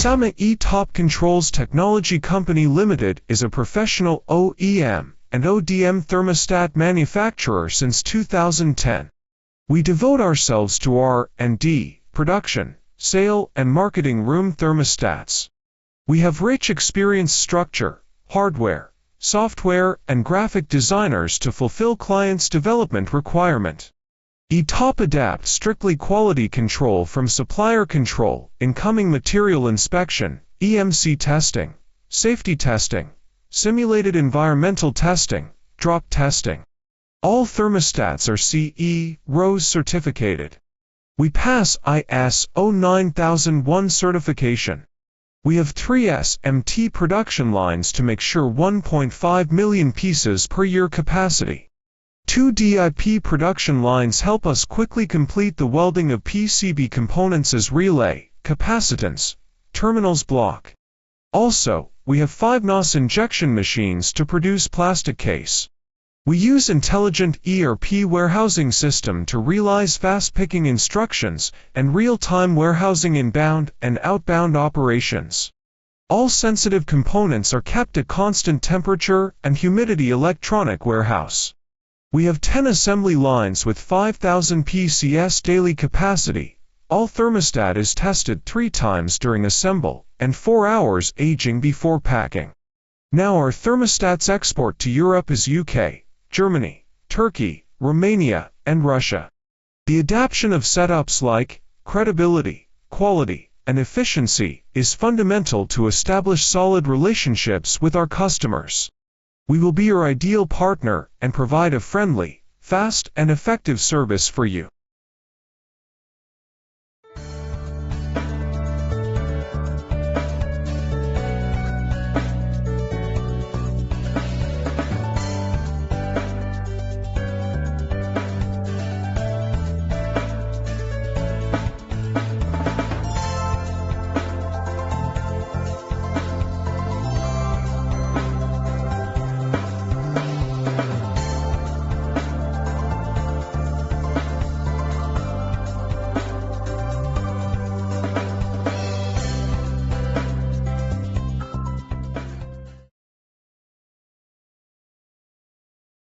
Xiamen E-Top Controls Technology Company Limited is a professional OEM and ODM thermostat manufacturer since 2010. We devote ourselves to R&D, production, sale, and marketing room thermostats. We have rich experience structure, hardware, software, and graphic designers to fulfill clients' development requirement. E-Top adapts strictly quality control from supplier control, incoming material inspection, EMC testing, safety testing, simulated environmental testing, drop testing. All thermostats are CE RoHS certificated. We pass ISO9001 certification. We have 3 SMT production lines to make sure 1.5 million pieces per year capacity. 2 DIP production lines help us quickly complete the welding of PCB components as relay, capacitance, terminals block. Also, we have 5 NOS injection machines to produce plastic case. We use intelligent ERP warehousing system to realize fast picking instructions and real-time warehousing inbound and outbound operations. All sensitive components are kept at constant temperature and humidity electronic warehouse. We have 10 assembly lines with 5,000 PCS daily capacity. All thermostat is tested 3 times during assemble and 4 hours aging before packing. Now our thermostats export to Europe is UK, Germany, Turkey, Romania, and Russia. The adaptation of setups like credibility, quality, and efficiency is fundamental to establish solid relationships with our customers. We will be your ideal partner and provide a friendly, fast, and effective service for you.